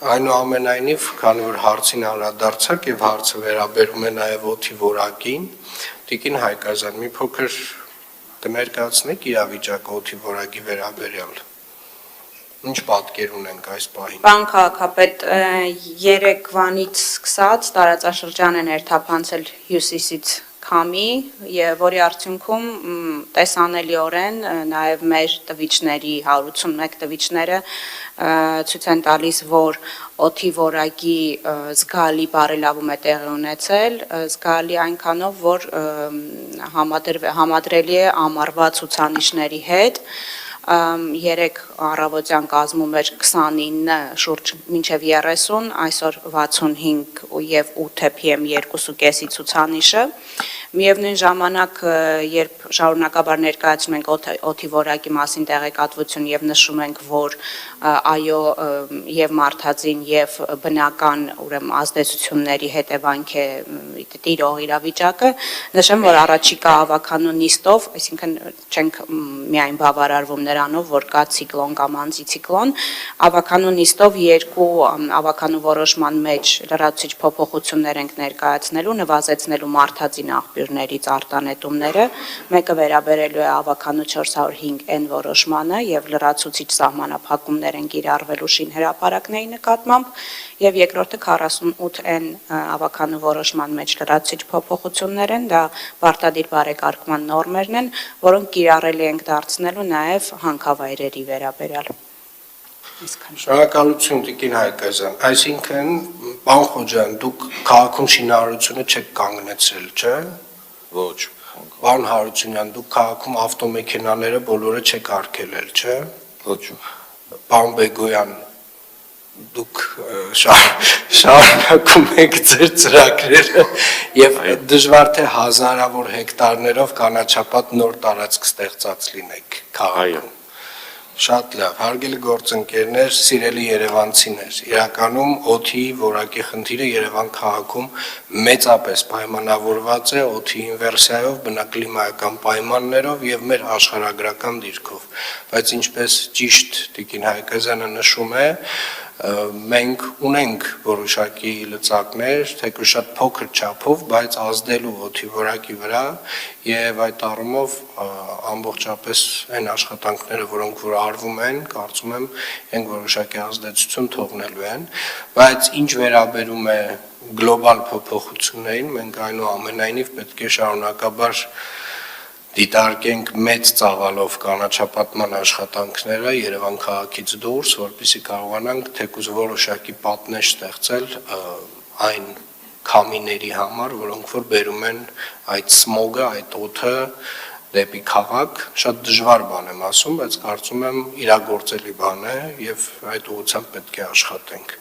Այնուամենայնիվ, քանի որ հարցին անդրադարձաք եւ հարցը վերաբերում է նաեւ օդի որակին, Տիկին Հայկազյան, մի փոքր կներկայացնեք իրավիճակը օդի որակի վերաբերյալ։ Ինչ պատկեր ունենք այս պահին։ Պարոն քաղաքապետ, երեկվանից սկսած տարածաշրջան է ներթափանցել հյուսիսից քամի, որի արդյունքում տեսանելիորեն նաև մեր տվիչների 181 տվիչները ցույց են տալիս, որ օդի որակի զգալի բարելավում է տեղի ունեցել, զգալի այնքանով, որ համադրելի է ամառվա ցուցանիշների հետ։ Երեք առավոտյան կազմում էր 29, շուրջ մինչև 30, այսօր 65 եւ 8 PM 2.5-ի ցուցանիշը։ Միևնույն ժամանակ, երբ շարունակաբար ներկայացնում ենք օդի որակի մասին տեղեկատվություն եւ նշում ենք, որ այո եւ մարդածին եւ բնական ուրեմն ազդեցությունների հետևանք է տիրող իրավիճակը, նշեմ, որ առաջիկա ավականու նիստով, այսինքն չենք միայն բավարարվում նրանով, որ կա ցիկլոն կամ անտիցիկլոն, ավականու նիստով երկու ավականու որոշման մեջ լրացուցիչ փոփոխություններ ենք ներկայացնելու, նվազեցնելու մարդածին աղբյուրներից արտանետումները, մեկը վերաբերելու է ավականու 405N որոշմանը եւ լրացուցիչ սահմանափակումներ են կիրառվելու շինհրապարակների նկատմամբ եւ երկրորդը 48N ավականու որոշման մեջ լրացուցիչ փոփոխություններ են, դա պարտադիր բարեկարգման նորմերն են, որոնք կիրառելի ենք դարձնելու նաեւ հանքավայրերի վերաբերյալ։ Շնորհակալություն Տիկին Հայկազյան, այսինքն պարոն Խոջյան, դուք քաղաքում շինարարությունը չեք կանգնեցրել, չէ՞։ Ոչ։ Պարոն Հարությունյան, դուք քաղաքում ավտոմեքենաները բոլորը չեք արգելել, չէ՞։ Ոչ։ Պարոն Բեգոյան, դուք շարունակում եք ձեր ծրագրերը եւ դժվար թե հազարավոր հեկտարներով կանաչապատ նոր տարածք ստեղծած լինեք քաղաքում։ Շատ լավ, հարգելի գործընկերներ, սիրելի երևանցիներ, իրականում օդի որակի խնդիրը Երևան քաղաքում մեծապես պայմանավորված է օդի ինվերսիայով, բնակլիմայական պայմաններով եւ մեր աշխարհագրական դիրքով, բայց ինչպես ճիշտ Տիկին Հայկազյանը նշում է, մենք ունենք որոշակի լծակներ, թեկուզ շատ փոքր չափով, բայց ազդելու օդի որակի վրա եւ այդ առումով ամբողջապես այն աշխատանքները, որոնք որ արվում են, կարծում եմ, այն որոշակի ազդեցություն թողնելու են, բայց ինչ վերաբերում է գլոբալ փոփոխություններին, մենք այնուամենայնիվ պետք է շարունակաբար դիտարկենք մեծ ծավալով կանաչապատման աշխատանքները Երևան քաղաքից դուրս, որպեսզի կարողանանք թեկուզ որոշակի պատնեշ ստեղծել այն քամիների համար, որոնք որ բերում են այդ սմոգը, այդ օդը դեպի քաղաք, շատ դժվար բան եմ ասում, բայց կարծում եմ իրագործելի բան է եւ այդ ուղղությամբ պետք է աշխատենք։